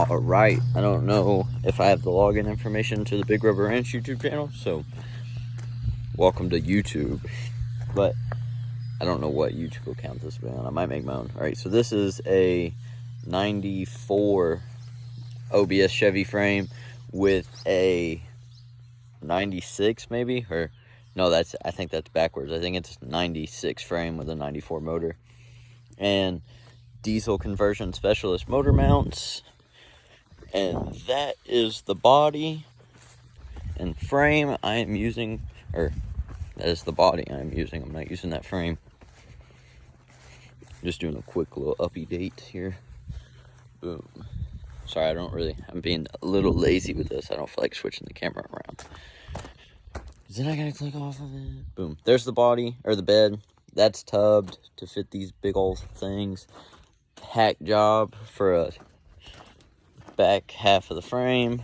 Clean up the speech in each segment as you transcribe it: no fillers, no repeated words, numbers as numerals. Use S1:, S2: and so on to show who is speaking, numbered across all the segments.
S1: Alright, I don't know if I have the login information to the Big Rubber Ranch YouTube channel, so welcome to YouTube. But I don't know what YouTube account this will be on. I might make my own. Alright, so this is a 94 OBS Chevy frame with a 96 maybe, or no, I think that's backwards. I think it's 96 frame with a 94 motor. And diesel conversion specialist motor mounts. And that is the body and frame I am using, or that is the body I am using. I'm not using that frame. Just doing a quick little uppy date here. Boom. Sorry, I'm being a little lazy with this. I don't feel like switching the camera around. Then I gotta click off of it. Boom. There's the body, or the bed. That's tubbed to fit these big old things. Hack job for a back half of the frame.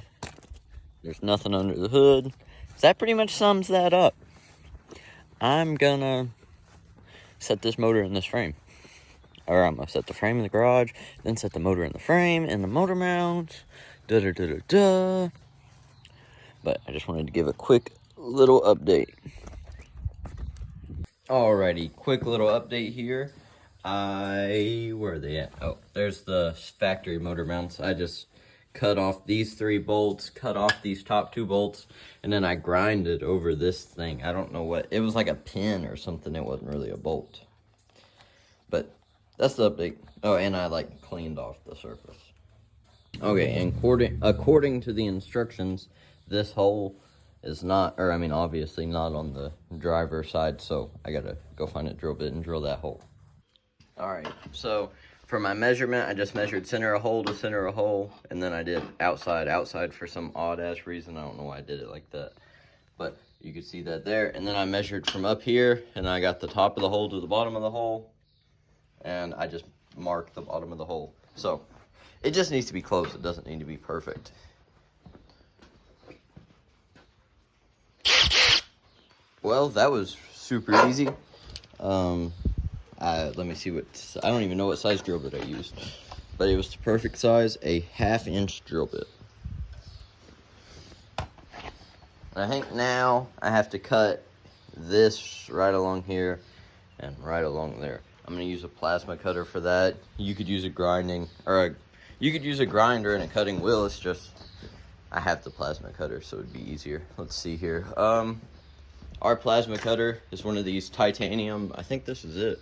S1: There's nothing under the hood. So that pretty much sums that up. I'm gonna set this motor in this frame. Or I'm gonna set the frame in the garage, then set the motor in the frame and the motor mount. But I just wanted to give a quick little update. Alrighty, quick little update here. Where are they at? Oh, there's the factory motor mounts. I just cut off these 3 bolts, cut off these top 2 bolts, and then I grinded over this thing. I don't know what, it was like a pin or something. It wasn't really a bolt. But that's the update. Oh, and I like cleaned off the surface. Okay, and according to the instructions, this hole is not, or I mean obviously not on the driver's side, so I gotta go find a drill bit and drill that hole. Alright, so for my measurement, I just measured center of hole to center of hole, and then I did outside for some odd-ass reason. I don't know why I did it like that, but you can see that there. And then I measured from up here, and I got the top of the hole to the bottom of the hole, and I just marked the bottom of the hole. So it just needs to be close. It doesn't need to be perfect. Well, that was super easy. Let me see I don't even know what size drill bit I used, but it was the perfect size, a 1/2 inch drill bit. And I think now I have to cut this right along here and right along there. I'm gonna use a plasma cutter for that. You could use a you could use a grinder and a cutting wheel. It's just, I have the plasma cutter, so it'd be easier. Let's see here. Our plasma cutter is one of these titanium, I think this is it.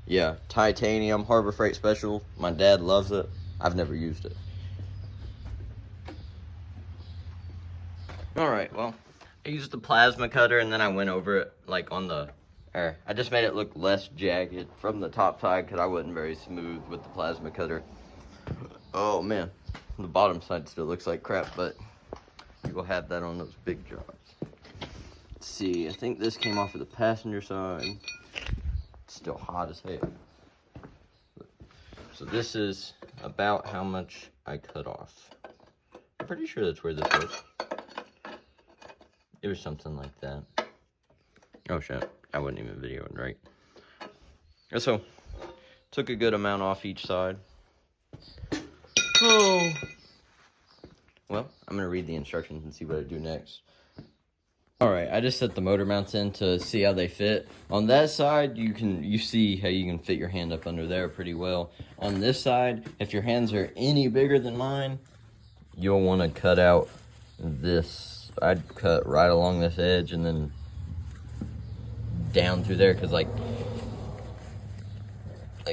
S1: Yeah, titanium Harbor Freight Special. My dad loves it. I've never used it. Alright, well, I used the plasma cutter and then I went over it like I just made it look less jagged from the top side because I wasn't very smooth with the plasma cutter. Oh man, the bottom side still looks like crap, but you will have that on those big jobs. Let's see, I think this came off of the passenger side. It's still hot as hell. So this is about how much I cut off. I'm pretty sure that's where this was. It was something like that. Oh shit, I wasn't even videoing right. So, took a good amount off each side. Oh. Well, I'm gonna read the instructions and see what I do next. Alright, I just set the motor mounts in to see how they fit. On that side, you see how you can fit your hand up under there pretty well. On this side, if your hands are any bigger than mine, you'll want to cut out this. I'd cut right along this edge and then down through there, because like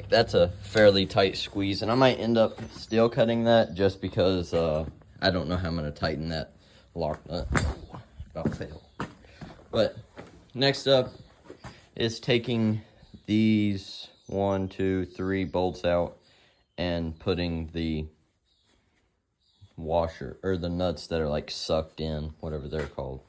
S1: that's a fairly tight squeeze, and I might end up still cutting that just because I don't know how I'm going to tighten that lock nut. About fail. But next up is taking these 1, 2, 3 bolts out and putting the washer, or the nuts that are like sucked in, whatever they're called.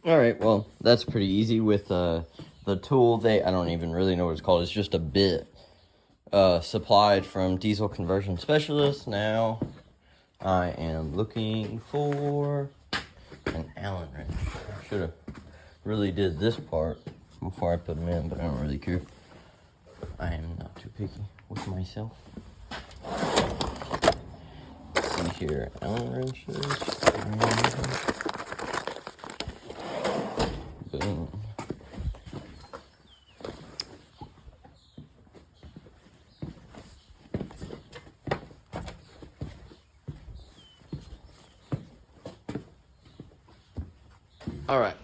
S1: All right, well, that's pretty easy with the tool. I don't even really know what it's called. It's just a bit supplied from Diesel Conversion Specialist. Now I am looking for an Allen wrench. I should have really did this part before I put them in, but I don't really care. I am not too picky with myself. Let's see here, Allen wrenches. Boom. All right.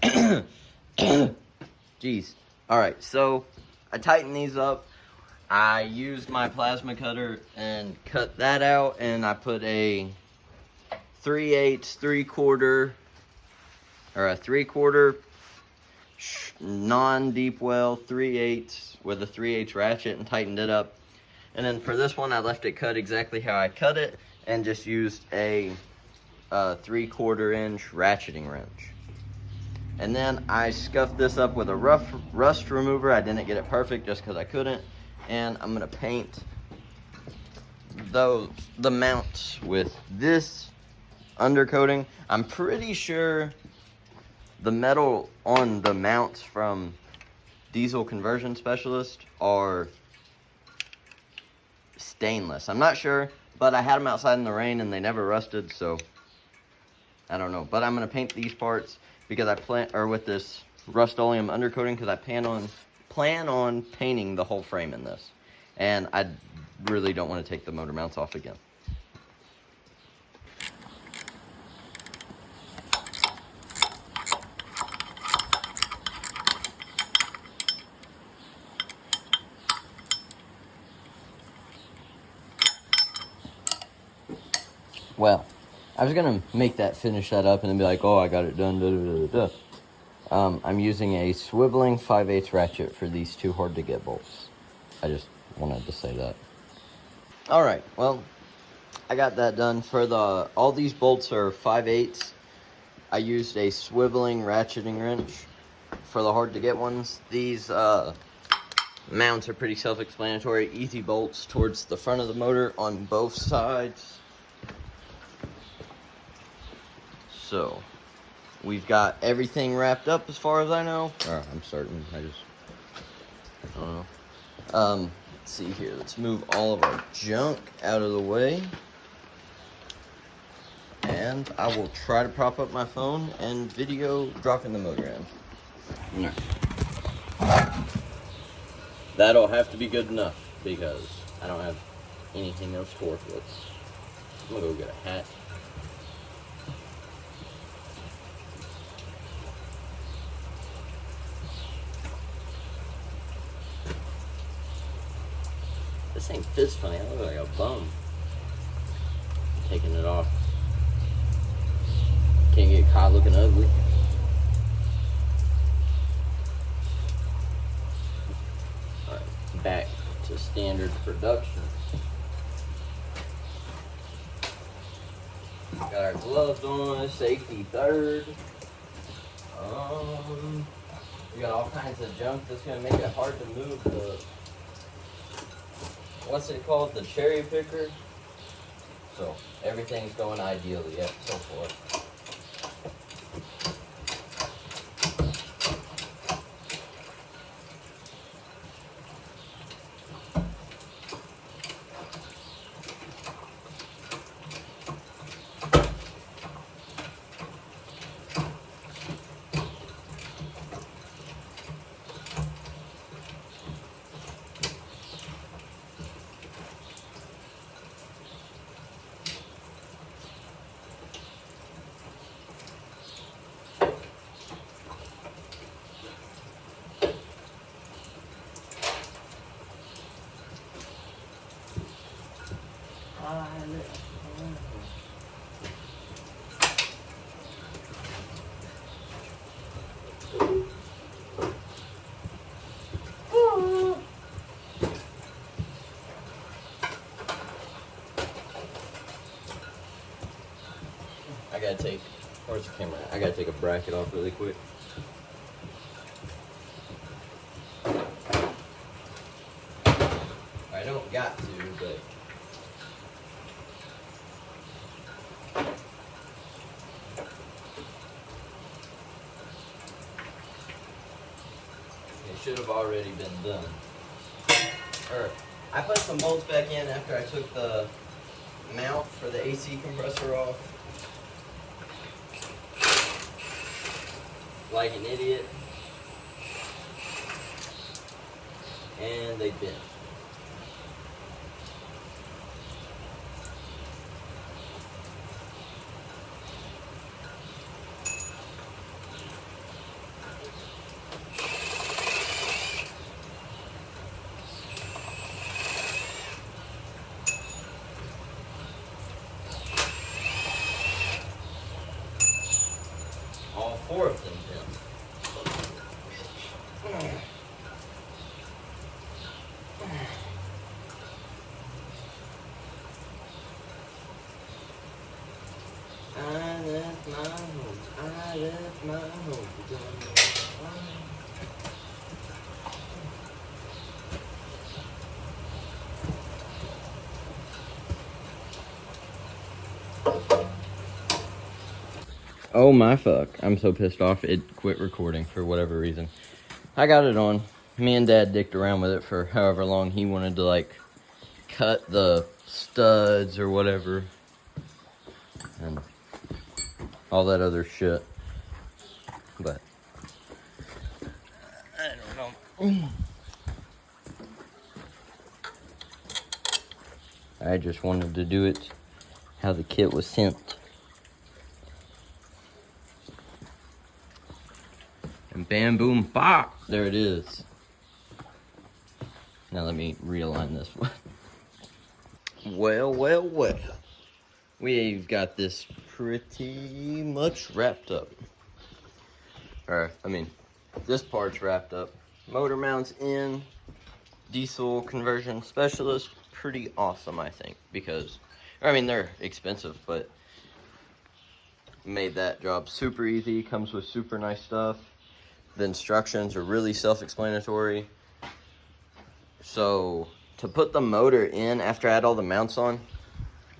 S1: Jeez. All right, so I tighten these up. I used my plasma cutter and cut that out, and I put a 3/8, 3/4, or a 3/4 non-deep well 3/8 with a 3/8 ratchet and tightened it up. And then for this one, I left it cut exactly how I cut it and just used a 3/4 inch ratcheting wrench. And then I scuffed this up with a rust remover. I didn't get it perfect just because I couldn't. And I'm gonna paint the mounts with this undercoating. I'm pretty sure the metal on the mounts from Diesel Conversion Specialist are stainless. I'm not sure, but I had them outside in the rain and they never rusted, so I don't know. But I'm gonna paint these parts because with this Rust-Oleum undercoating, because I plan on painting the whole frame in this, and I really don't want to take the motor mounts off again. Well, I was gonna finish that up and then be like, oh, I got it done, da, da, da, da. I'm using a swiveling 5/8 ratchet for these two hard to get bolts. I just wanted to say that. All right, well, I got that done. All these bolts are 5/8. I used a swiveling ratcheting wrench for the hard to get ones. These mounts are pretty self-explanatory. Easy bolts towards the front of the motor on both sides. So, we've got everything wrapped up as far as I know. Or, I'm certain, I don't know. Let's see here, let's move all of our junk out of the way. And I will try to prop up my phone and video dropping the motor in. Alright. That'll have to be good enough because I don't have anything else to work with. I'm gonna go get a hat. This thing fits funny. I look like a bum. I'm taking it off. Can't get caught looking ugly. Alright, back to standard production. Got our gloves on, safety third. We got all kinds of junk that's gonna make it hard to move the, what's it called, the cherry picker. So everything's going ideally yet so far. I gotta take, where's the camera at? I gotta take a bracket off really quick. I don't got to, but it should have already been done. I put some bolts back in after I took the mount for the AC compressor off. Like an idiot. And they bent. All four of them bent. I left my home. I left my home. Oh my fuck. I'm so pissed off. It quit recording for whatever reason. I got it on. Me and Dad dicked around with it for however long he wanted to, like, cut the studs or whatever. And all that other shit. But I don't know. I just wanted to do it how the kit was sent. And bam, boom, bop! There it is. Now let me realign this one. Well, well, well. We've got this pretty much wrapped up. Or, I mean, this part's wrapped up. Motor mounts in. Diesel conversion specialist. Pretty awesome, I think. Because, I mean, they're expensive, but made that job super easy. Comes with super nice stuff. The instructions are really self-explanatory. So, to put the motor in after I had all the mounts on,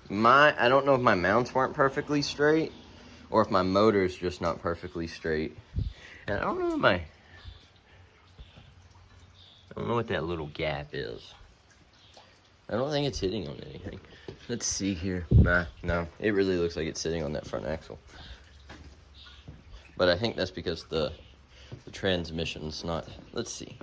S1: I don't know if my mounts weren't perfectly straight or if my motor's just not perfectly straight. And I don't know what that little gap is. I don't think it's hitting on anything. Let's see here. Nah, no. It really looks like it's sitting on that front axle. But I think that's because the transmission's not. Let's see.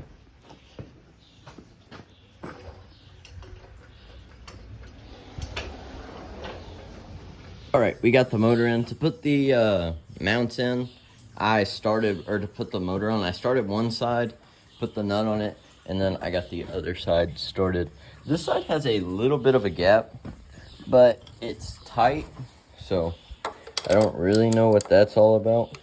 S1: All right, we got the motor in. To put the mounts in, to put the motor on, I started one side, put the nut on it, and then I got the other side started. This side has a little bit of a gap, but it's tight, so I don't really know what that's all about.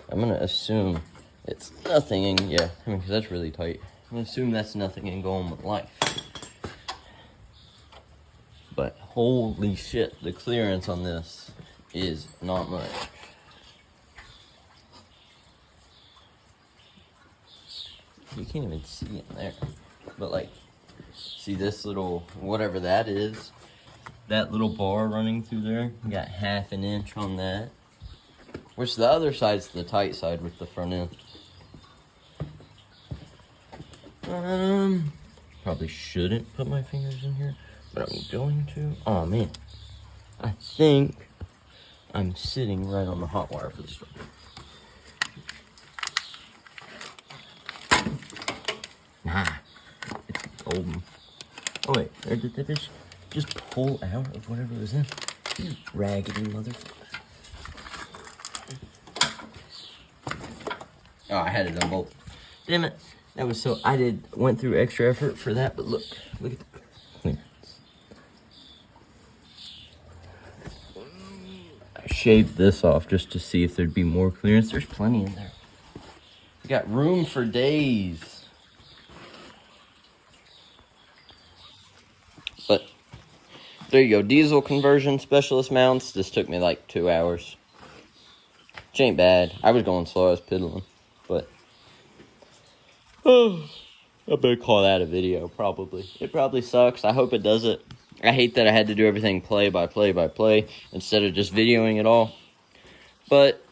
S1: I'm gonna assume it's nothing in, yeah, I mean, 'cause that's really tight. I'm gonna assume that's nothing in going with life. But holy shit, the clearance on this is not much. You can't even see in there. But like, see this little, whatever that is, that little bar running through there, you got 1/2 inch on that. Which the other side's the tight side with the front end. Probably shouldn't put my fingers in here, but I'm going to. Oh man, I think I'm sitting right on the hot wire for the start. Nah, it's golden. Oh wait, or did that bitch just pull out of whatever was in? You raggedy motherfucker. Oh, I had it unbolted. Damn it. That was so, went through extra effort for that, but look at the clearance. I shaved this off just to see if there'd be more clearance. There's plenty in there. We got room for days. But There you go, diesel conversion specialist mounts. This took me like 2 hours. Which ain't bad. I was going slow, I was piddling. But, oh, I better call that a video, probably. It probably sucks. I hope it does it. I hate that I had to do everything play by play instead of just videoing it all. But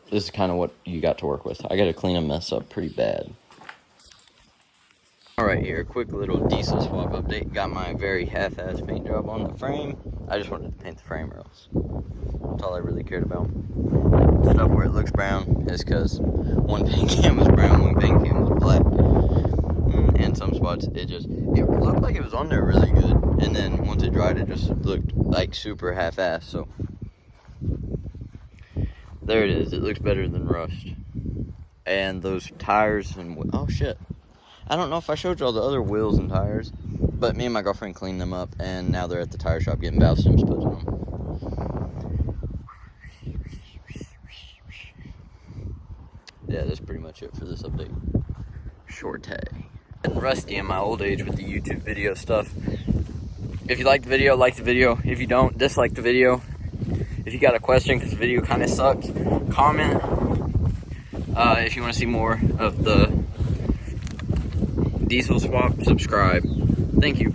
S1: this is kind of what you got to work with. I got to clean a mess up pretty bad. Alright, here, quick little diesel swap update. Got my very half-ass paint job on the frame. I just wanted to paint the frame or else. That's all I really cared about. The stuff where it looks brown is because one paint can was brown, one paint can was black. And some spots, it looked like it was on there really good. And then once it dried, it just looked like super half-ass, so. There it is, it looks better than rust. And those tires and, oh shit. I don't know if I showed y'all the other wheels and tires, but me and my girlfriend cleaned them up, and now they're at the tire shop getting valve stems put on them. Yeah, that's pretty much it for this update. Short tag. Getting rusty in my old age with the YouTube video stuff. If you like the video, like the video. If you don't, dislike the video. If you got a question, because the video kind of sucked, comment. If you want to see more of the diesel swap, subscribe. Thank you.